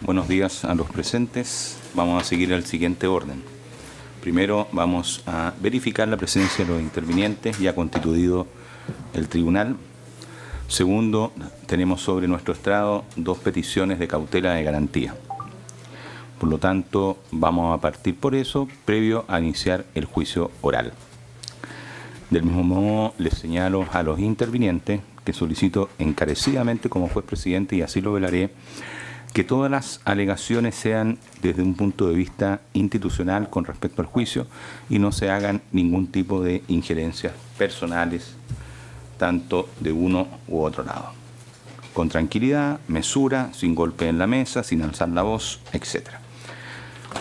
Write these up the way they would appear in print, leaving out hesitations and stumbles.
Buenos días a los presentes. Vamos a seguir el siguiente orden. Primero vamos a verificar la presencia de los intervinientes. Ya constituido el tribunal. Segundo, tenemos sobre nuestro estrado 2 peticiones de cautela de garantía. Por lo tanto, vamos a partir por eso, previo a iniciar el juicio oral. Del mismo modo, les señalo a los intervinientes que solicito encarecidamente como juez presidente, y así lo velaré, que todas las alegaciones sean desde un punto de vista institucional con respecto al juicio y no se hagan ningún tipo de injerencias personales, tanto de uno u otro lado. Con tranquilidad, mesura, sin golpe en la mesa, sin alzar la voz, etc.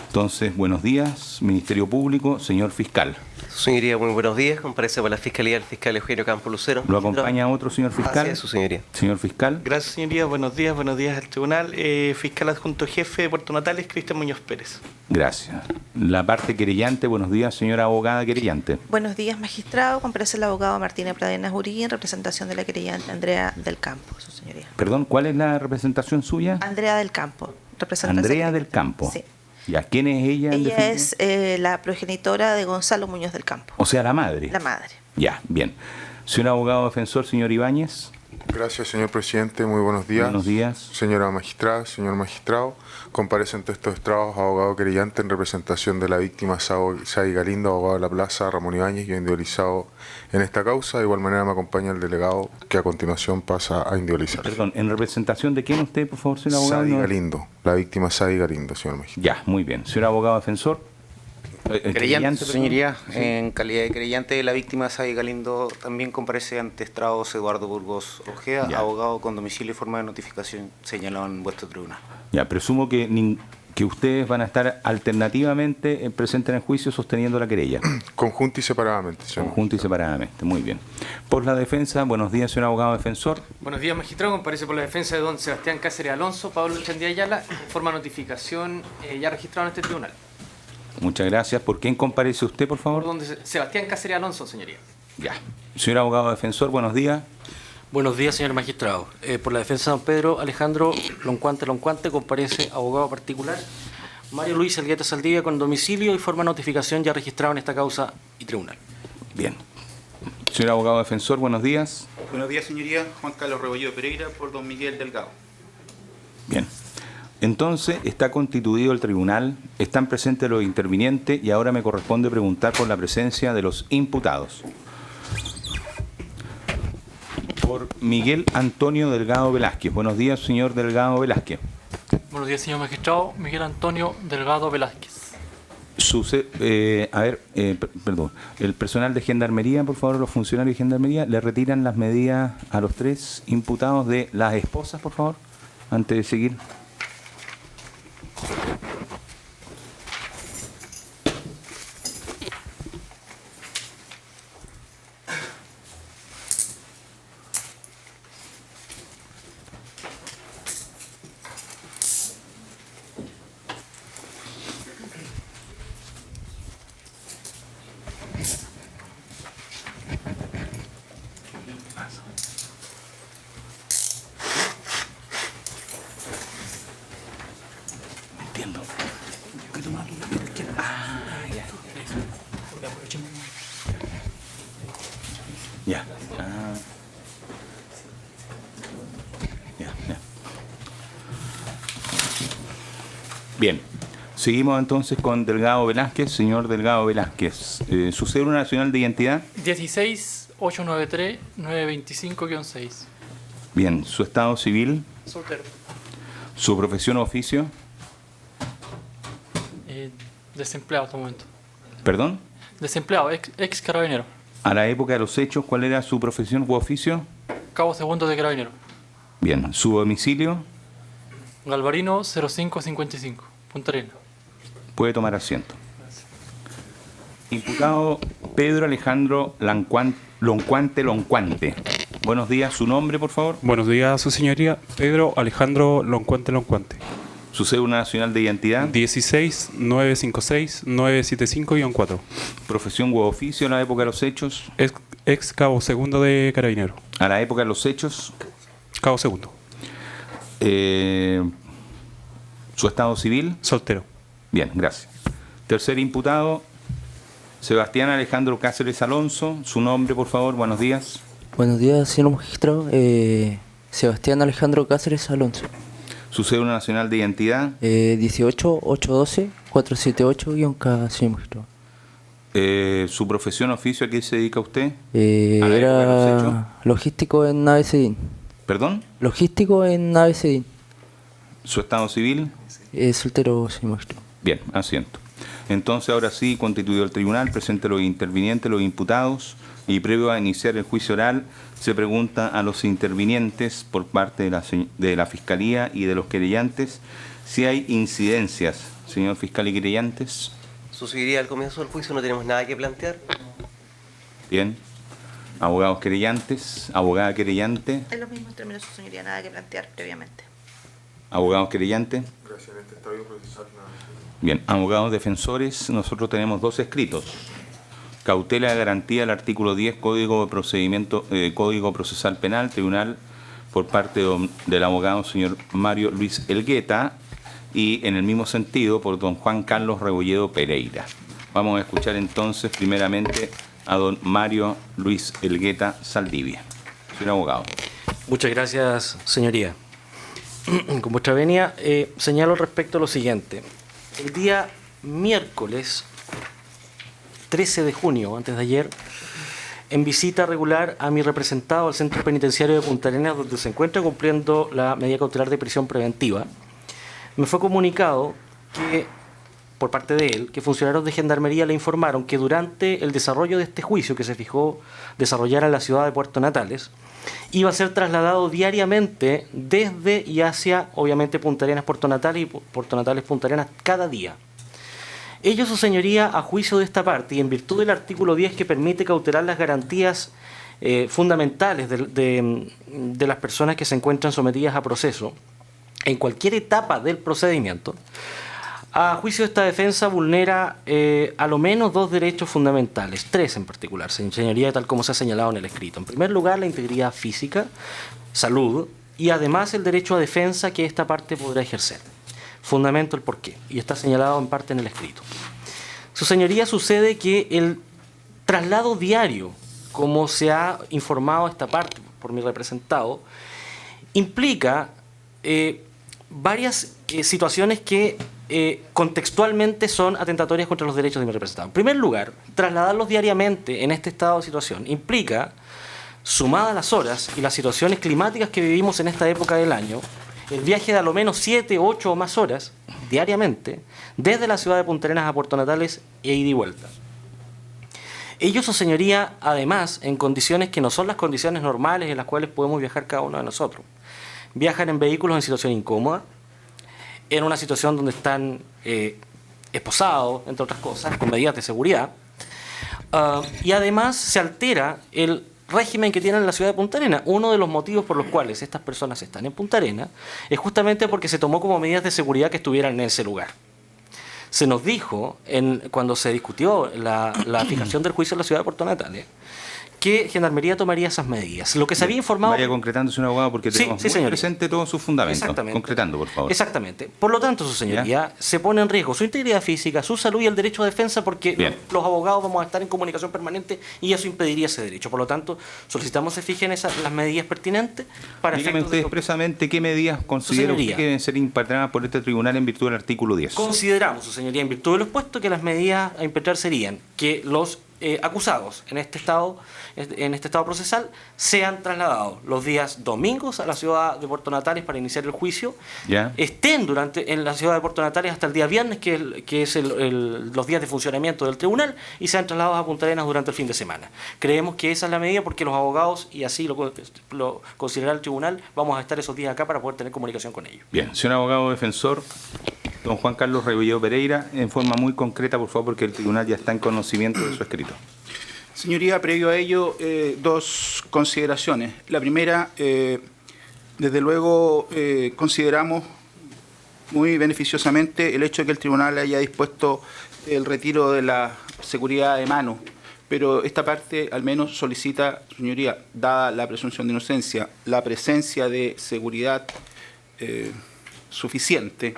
Entonces, buenos días, Ministerio Público, señor fiscal. Señoría, muy buenos días. Comparece por la Fiscalía el fiscal Eugenio Campo Lucero. ¿Lo acompaña otro señor fiscal? Así es, su señoría. Señor fiscal. Gracias, señoría. Buenos días al tribunal. Fiscal adjunto jefe de Puerto Natales, Cristian Muñoz Pérez. Gracias. La parte querellante, buenos días, señora abogada querellante. Buenos días, magistrado. Comparece el abogado Martínez Pradenas Urí en representación de la querellante Andrea del Campo, su señoría. Perdón, ¿cuál es la representación suya? Andrea del Campo. Andrea del Campo. Sí. ¿Ya quién es ella? Ella es la progenitora de Gonzalo Muñoz del Campo. O sea, la madre. La madre. Ya, bien. Señor abogado defensor, señor Ibáñez. Gracias, señor presidente. Muy buenos días. Buenos días. Señora magistrada, señor magistrado. Comparece ante estos estrados abogado querellante en representación de la víctima Sadi Galindo, abogado de la plaza, Ramón Ibáñez, yo individualizado en esta causa. De igual manera me acompaña el delegado que a continuación pasa a individualizar. Perdón, ¿en representación de quién usted, por favor, señor abogado? Sadi Galindo, la víctima Sadi Galindo, señor magistrado. Ya, muy bien. Señor abogado defensor. Querellante, su señoría, sí. En calidad de querellante de la víctima Sadi Galindo, también comparece ante estrados Eduardo Burgos Ojeda, Ya. abogado con domicilio y forma de notificación señalado en vuestro tribunal. Ya, presumo que ustedes van a estar alternativamente presentes en el juicio sosteniendo la querella. Conjunto y separadamente, señor. Conjunto y separadamente, muy bien. Por la defensa, buenos días, señor abogado defensor. Buenos días, magistrado. Comparece por la defensa de don Sebastián Cáceres Alonso, Pablo Chandía Ayala, forma notificación ya registrado en este tribunal. Muchas gracias. ¿Por quién comparece usted, por favor? Por don Sebastián Cáceres Alonso, señoría. Ya. Señor abogado defensor, buenos días. Buenos días, señor magistrado. Por la defensa de don Pedro Alejandro Loncuante, comparece abogado particular Mario Luis Elgueta Saldivia con domicilio y forma de notificación ya registrado en esta causa y tribunal. Bien. Señor abogado defensor, buenos días. Buenos días, señoría. Juan Carlos Rebolledo Pereira por don Miguel Delgado. Bien. Entonces, está constituido el tribunal, están presentes los intervinientes y ahora me corresponde preguntar por la presencia de los imputados. Por Miguel Antonio Delgado Velázquez. Buenos días, señor Delgado Velázquez. Buenos días, señor magistrado. Miguel Antonio Delgado Velázquez. Perdón. El personal de Gendarmería, por favor, los funcionarios de Gendarmería, le retiran las medidas a los 3 imputados de las esposas, por favor, antes de seguir. Entiendo. Ya. Ya. Bien. Seguimos entonces con Delgado Velázquez. Señor Delgado Velázquez, ¿su cédula nacional de identidad? 16-893-925-6. Bien. ¿Su estado civil? Soltero. ¿Su profesión o oficio? Desempleado hasta el momento. ¿Perdón? Desempleado, ex carabinero. A la época de los hechos, ¿cuál era su profesión u oficio? Cabo segundo de carabinero. Bien. ¿Su domicilio? Galvarino 0555, Punta Arenas. Puede tomar asiento. Imputado Pedro Alejandro Loncuante. Buenos días, su nombre, por favor. Buenos días, su señoría. Pedro Alejandro Loncuante. Su cédula nacional de identidad. 16-956-975-4. Profesión u oficio a la época de los hechos. Ex cabo segundo de carabinero. A la época de los hechos. Cabo segundo. ¿Su estado civil? Soltero. Bien, gracias. Tercer imputado, Sebastián Alejandro Cáceres Alonso. Su nombre, por favor. Buenos días. Buenos días, señor magistrado. Sebastián Alejandro Cáceres Alonso. Su cédula nacional de identidad. 18-812-478-K, señor magistrado. Su profesión, oficio, ¿a qué se dedica usted? Era logístico en nave Sedin. ¿Perdón? Logístico en nave Sedin. ¿Su estado civil? Soltero, señor magistrado. Bien, asiento. Entonces, ahora sí, constituido el tribunal, presente los intervinientes, los imputados, y previo a iniciar el juicio oral, se pregunta a los intervinientes por parte de la Fiscalía y de los querellantes si hay incidencias. Señor fiscal y querellantes. Su señoría, al comienzo del juicio no tenemos nada que plantear. Bien. Abogados querellantes, abogada querellante. En los mismos términos, su señoría, nada que plantear previamente. Abogados querellantes. Gracias, en este estadio procesal nada. Bien, abogados defensores, nosotros tenemos dos escritos. Cautela de garantía del artículo 10, Código de Procedimiento, Código Procesal Penal, Tribunal, por parte del abogado señor Mario Luis Elgueta, y en el mismo sentido por don Juan Carlos Rebolledo Pereira. Vamos a escuchar entonces primeramente a don Mario Luis Elgueta Saldivia. Señor abogado. Muchas gracias, señoría. Con vuestra venia, señalo respecto a lo siguiente. El día miércoles 13 de junio, antes de ayer, en visita regular a mi representado al Centro Penitenciario de Punta Arenas, donde se encuentra cumpliendo la medida cautelar de prisión preventiva, me fue comunicado que, por parte de él, que funcionarios de Gendarmería le informaron que durante el desarrollo de este juicio que se fijó desarrollar en la ciudad de Puerto Natales, iba a ser trasladado diariamente desde y hacia, obviamente, Punta Arenas, Puerto Natales y Puerto Natales, Punta Arenas, cada día. Ello, su señoría, a juicio de esta parte y en virtud del artículo 10 que permite cautelar las garantías fundamentales de las personas que se encuentran sometidas a proceso, en cualquier etapa del procedimiento, a juicio de esta defensa vulnera a lo menos dos derechos fundamentales, tres en particular, señoría, tal como se ha señalado en el escrito. En primer lugar, la integridad física, salud, y además el derecho a defensa que esta parte podrá ejercer. Fundamento el porqué, y está señalado en parte en el escrito. Su señoría, sucede que el traslado diario, como se ha informado esta parte por mi representado, implica varias situaciones que contextualmente son atentatorias contra los derechos de mi representado. En primer lugar, trasladarlos diariamente en este estado de situación implica, sumada las horas y las situaciones climáticas que vivimos en esta época del año, el viaje de a lo menos 7, 8 o más horas diariamente desde la ciudad de Punta Arenas a Puerto Natales e ida y vuelta. Ellos, su señoría, además, en condiciones que no son las condiciones normales en las cuales podemos viajar cada uno de nosotros. Viajan en vehículos en situación incómoda, en una situación donde están esposados, entre otras cosas, con medidas de seguridad, y además se altera el régimen que tienen en la ciudad de Punta Arenas. Uno de los motivos por los cuales estas personas están en Punta Arenas es justamente porque se tomó como medidas de seguridad que estuvieran en ese lugar. Se nos dijo, cuando se discutió la fijación del juicio en la ciudad de Puerto Natales, que Gendarmería tomaría esas medidas. Lo que se había informado... Vaya concretando, señor abogado, porque tenemos muy presente todos sus fundamentos. Exactamente. Concretando, por favor. Exactamente. Por lo tanto, su señoría, se pone en riesgo su integridad física, su salud y el derecho a defensa, porque los abogados vamos a estar en comunicación permanente y eso impediría ese derecho. Por lo tanto, solicitamos se fijen las medidas pertinentes para... Dígame usted expresamente qué medidas considera usted que deben ser impartidas por este tribunal en virtud del artículo 10. Consideramos, su señoría, en virtud de lo expuesto, que las medidas a implementar serían que los acusados en este estado procesal sean trasladados los días domingos a la ciudad de Puerto Natales para iniciar el juicio, estén en la ciudad de Puerto Natales hasta el día viernes, que es los días de funcionamiento del tribunal, y sean trasladados a Punta Arenas durante el fin de semana. Creemos que esa es la medida porque los abogados, y así lo considerará el tribunal, vamos a estar esos días acá para poder tener comunicación con ellos. Bien, señor abogado defensor, don Juan Carlos Rebolledo Pereira, en forma muy concreta, por favor, porque el tribunal ya está en conocimiento de su escrito. Señoría, previo a ello, dos consideraciones. La primera, desde luego, consideramos muy beneficiosamente el hecho de que el tribunal haya dispuesto el retiro de la seguridad de mano, pero esta parte al menos solicita, señoría, dada la presunción de inocencia, la presencia de seguridad suficiente,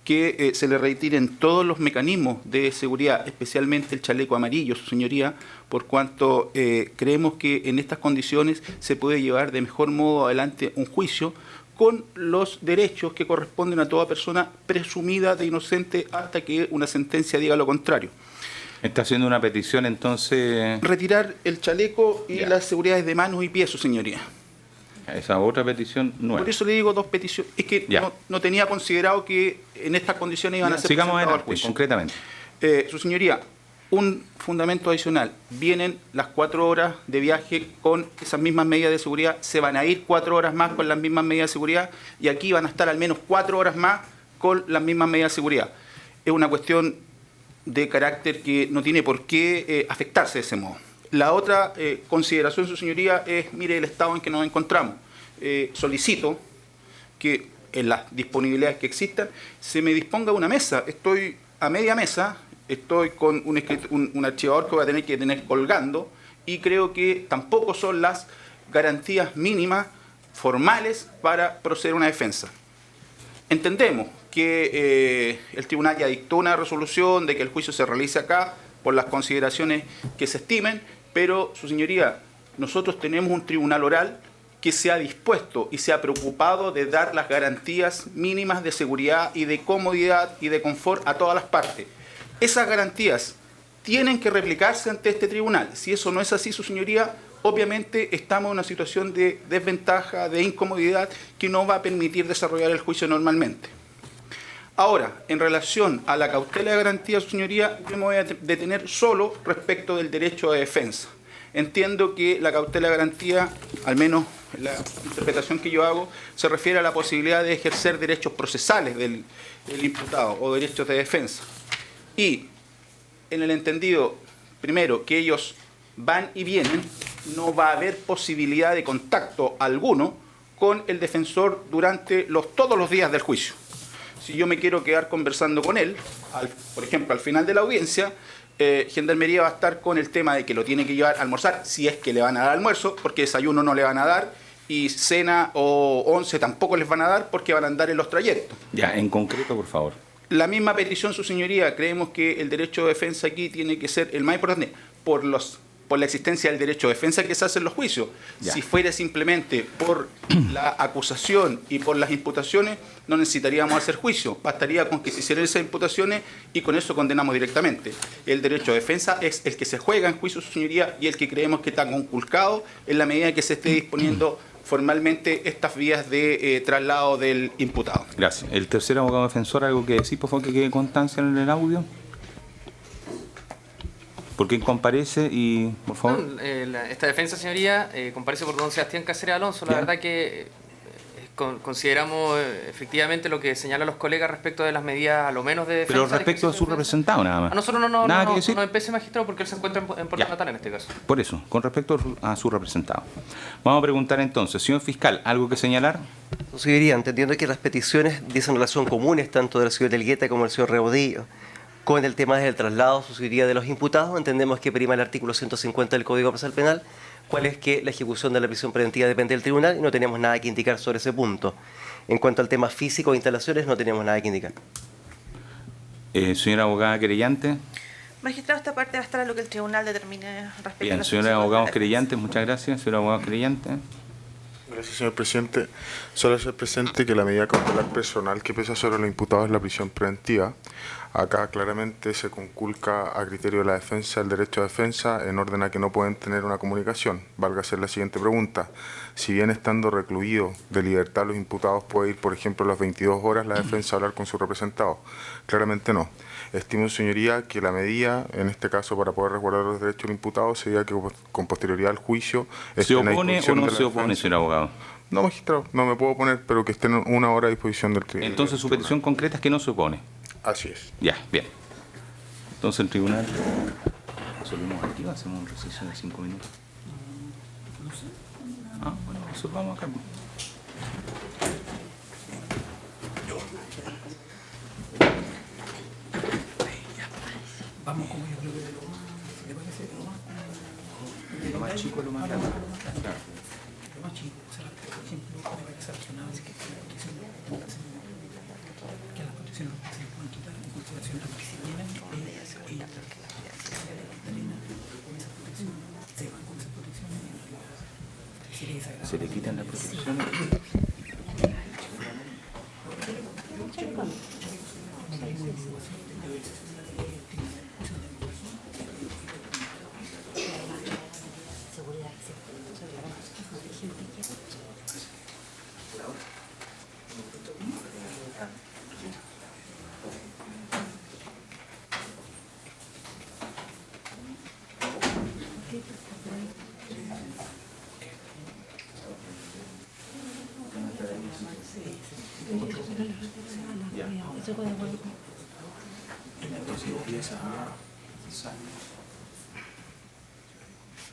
que se le retiren todos los mecanismos de seguridad, especialmente el chaleco amarillo, su señoría, por cuanto creemos que en estas condiciones se puede llevar de mejor modo adelante un juicio con los derechos que corresponden a toda persona presumida de inocente hasta que una sentencia diga lo contrario. Está haciendo una petición, entonces... Retirar el chaleco y las seguridades de manos y pies, su señoría. Esa otra petición nueva. Por eso le digo 2 peticiones. Es que no tenía considerado que en estas condiciones iban a ser Sigamos presentados al adelante, juicio. concretamente. Su señoría, un fundamento adicional. Vienen las 4 horas de viaje con esas mismas medidas de seguridad. Se van a ir 4 horas más con las mismas medidas de seguridad. Y aquí van a estar al menos 4 horas más con las mismas medidas de seguridad. Es una cuestión de carácter que no tiene por qué afectarse de ese modo. La otra consideración, su señoría, es, mire el estado en que nos encontramos. Solicito que en las disponibilidades que existan se me disponga una mesa. Estoy a media mesa, estoy con un archivador que voy a tener colgando y creo que tampoco son las garantías mínimas formales para proceder a una defensa. Entendemos que el tribunal ya dictó una resolución de que el juicio se realice acá por las consideraciones que se estimen, pero, su señoría, nosotros tenemos un tribunal oral que se ha dispuesto y se ha preocupado de dar las garantías mínimas de seguridad y de comodidad y de confort a todas las partes. Esas garantías tienen que replicarse ante este tribunal. Si eso no es así, su señoría, obviamente estamos en una situación de desventaja, de incomodidad, que no va a permitir desarrollar el juicio normalmente. Ahora, en relación a la cautela de garantía, su señoría, yo me voy a detener solo respecto del derecho de defensa. Entiendo que la cautela de garantía, al menos la interpretación que yo hago, se refiere a la posibilidad de ejercer derechos procesales del imputado o derechos de defensa. Y en el entendido, primero, que ellos van y vienen, no va a haber posibilidad de contacto alguno con el defensor durante todos los días del juicio. Si yo me quiero quedar conversando con él, por ejemplo, al final de la audiencia, Gendarmería va a estar con el tema de que lo tiene que llevar a almorzar, si es que le van a dar almuerzo, porque desayuno no le van a dar, y cena o once tampoco les van a dar, porque van a andar en los trayectos. Ya, en concreto, por favor. La misma petición, su señoría, creemos que el derecho de defensa aquí tiene que ser el más importante por la existencia del derecho de defensa que se hace en los juicios. Ya. Si fuera simplemente por la acusación y por las imputaciones, no necesitaríamos hacer juicio. Bastaría con que se hicieran esas imputaciones y con eso condenamos directamente. El derecho de defensa es el que se juega en juicio, su señoría, y el que creemos que está conculcado en la medida que se esté disponiendo formalmente estas vías de traslado del imputado. Gracias. El tercer abogado defensor, ¿algo que decir, por favor, que quede constancia en el audio? ¿Por quién comparece? Y, por favor. No, esta defensa, señoría, comparece por don Sebastián Cáceres Alonso. La verdad que consideramos efectivamente lo que señalan los colegas respecto de las medidas, a lo menos de defensa. Pero respecto a su representado, nada más. A nosotros no empece, magistrado, porque él se encuentra en Puerto Natal en este caso. Por eso, con respecto a su representado. Vamos a preguntar entonces, señor fiscal, ¿algo que señalar? Señoría, entendiendo que las peticiones dicen relación comunes tanto del señor Delgueta como del señor Rebolillo con el tema del traslado, su señoría, de los imputados, entendemos que prima el artículo 150 del Código Procesal Penal, cuál es que la ejecución de la prisión preventiva depende del tribunal y no tenemos nada que indicar sobre ese punto. En cuanto al tema físico de instalaciones, no tenemos nada que indicar. Señora abogada querellante. Magistrado, esta parte va a estar a lo que el tribunal determine respecto a Bien, la señora abogado querellante, muchas gracias. Señora abogado querellante. Gracias, señor presidente. Solo hacer presente que la medida cautelar personal que pesa sobre los imputados es la prisión preventiva. Acá claramente se conculca a criterio de la defensa el derecho a defensa en orden a que no pueden tener una comunicación. Valga hacer la siguiente pregunta. Si bien estando recluido de libertad los imputados puede ir, por ejemplo, a las 22 horas la defensa a hablar con su representado. Claramente no. Estimo, señoría, que la medida, en este caso para poder resguardar los derechos del imputado, sería que con posterioridad al juicio... ¿Se opone o no se opone, señor abogado? No, magistrado, no me puedo oponer, pero que estén una hora a disposición del tribunal. Entonces su petición concreta es que no se opone. Así es. Ya, bien. Entonces el tribunal... ¿Resolvemos aquí o hacemos un receso de 5 minutos? No sé. Ah, bueno, resolvamos acá. Vamos como yo creo que de lo más... ¿Le parece Lo más chico, lo más grande. Claro. Lo más chico, o sea, por ejemplo, me parece razonable que la condición se les pueden quitar en consideración de lo que se tienen con esas protecciones, se van con esas protecciones y sería desagradable. ¿Se le quitan las protecciones?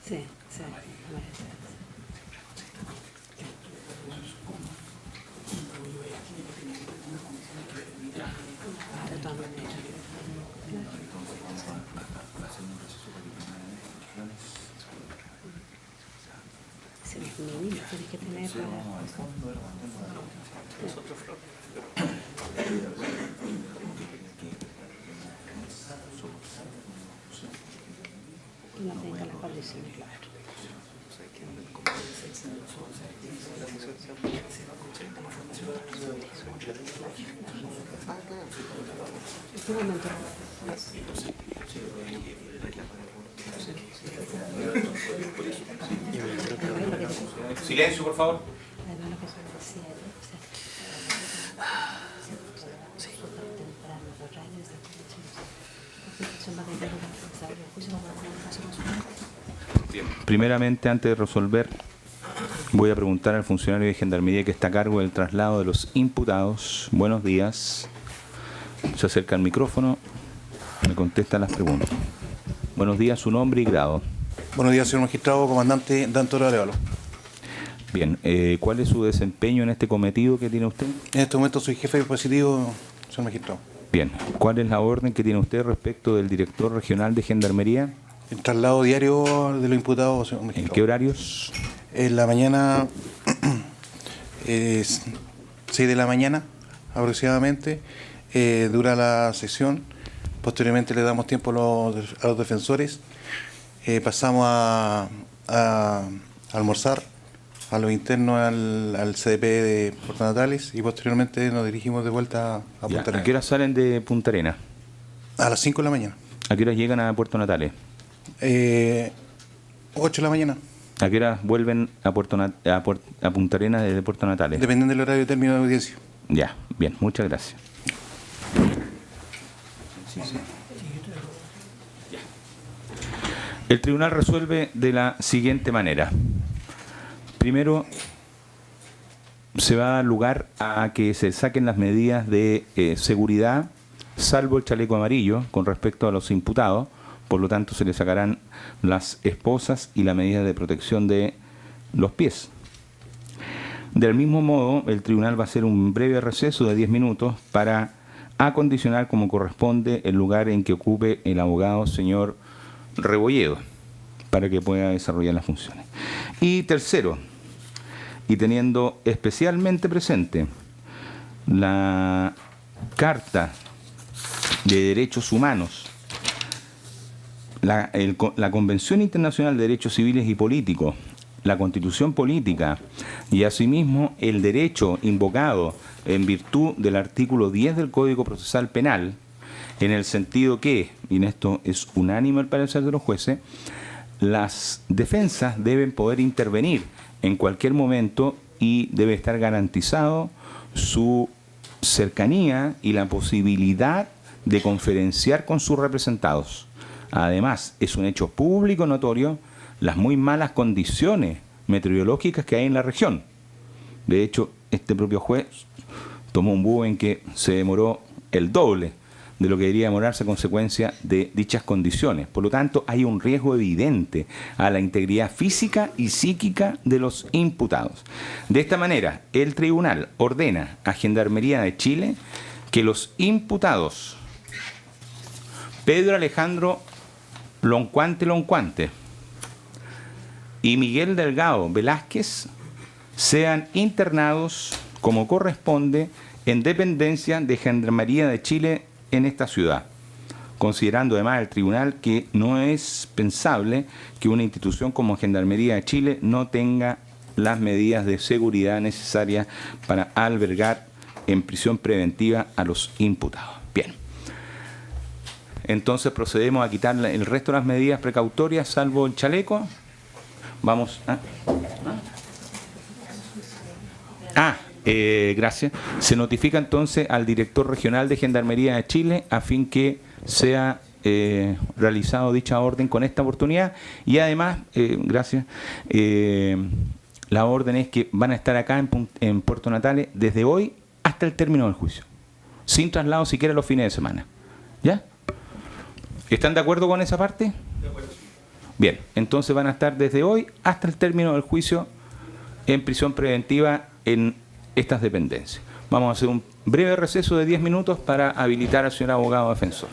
Sí, sí. De todas maneras. Si los niños tienes que tener que no tenga las condiciones, claro. Un momento. Silencio, por favor. Además, lo que se decía, Bien. Primeramente, antes de resolver, voy a preguntar al funcionario de Gendarmería que está a cargo del traslado de los imputados. Buenos días. Se acerca al micrófono, me contesta las preguntas. Buenos días, su nombre y grado. Buenos días, señor magistrado, comandante Dantor Arevalo. Bien, ¿cuál es su desempeño en este cometido que tiene usted? En este momento soy jefe dispositivo, señor magistrado. Bien, ¿cuál es la orden que tiene usted respecto del director regional de Gendarmería? El traslado diario de los imputados, señor magistrado. ¿En qué horarios? En la mañana, 6 de la mañana aproximadamente, dura la sesión. Posteriormente le damos tiempo a los defensores. Pasamos a almorzar a los internos al CDP de Puerto Natales y posteriormente nos dirigimos de vuelta a Punta Arenas. ¿A qué hora salen de Punta Arenas? A las 5 de la mañana. ¿A qué hora llegan a Puerto Natales? 8 de la mañana. ¿A qué hora vuelven a Punta Arenas desde Puerto Natales? Dependiendo del horario de término de audiencia. Ya, bien, muchas gracias. El tribunal resuelve de la siguiente manera. Primero, se va a dar lugar a que se saquen las medidas de seguridad, salvo el chaleco amarillo, con respecto a los imputados. Por lo tanto, se le sacarán las esposas y la medida de protección de los pies. Del mismo modo, el tribunal va a hacer un breve receso de 10 minutos para acondicionar como corresponde el lugar en que ocupe el abogado señor Rebolledo, para que pueda desarrollar las funciones. Y tercero, y teniendo especialmente presente la Carta de Derechos Humanos, la Convención Internacional de Derechos Civiles y Políticos, la Constitución Política y asimismo el derecho invocado en virtud del artículo 10 del Código Procesal Penal, en el sentido que, y en esto es unánime el parecer de los jueces, las defensas deben poder intervenir en cualquier momento y debe estar garantizado su cercanía y la posibilidad de conferenciar con sus representados. Además, es un hecho público notorio las muy malas condiciones meteorológicas que hay en la región. De hecho, este propio juez tomó un búho en que se demoró el doble de lo que debería demorarse a consecuencia de dichas condiciones. Por lo tanto, hay un riesgo evidente a la integridad física y psíquica de los imputados. De esta manera, el tribunal ordena a Gendarmería de Chile que los imputados Pedro Alejandro Loncuante y Miguel Delgado Velázquez sean internados como corresponde en dependencia de Gendarmería de Chile en esta ciudad, considerando además el tribunal que no es pensable que una institución como Gendarmería de Chile no tenga las medidas de seguridad necesarias para albergar en prisión preventiva a los imputados. Bien. Entonces procedemos a quitar el resto de las medidas precautorias, salvo el chaleco. Vamos a... gracias. Se notifica entonces al director regional de Gendarmería de Chile a fin que sea realizado dicha orden con esta oportunidad. Y además, gracias, la orden es que van a estar acá en Puerto Natales desde hoy hasta el término del juicio, sin traslado siquiera los fines de semana. ¿Ya? ¿Están de acuerdo con esa parte? De acuerdo. Bien, entonces van a estar desde hoy hasta el término del juicio en prisión preventiva en estas dependencias. Vamos a hacer un breve receso de 10 minutos para habilitar al señor abogado defensor.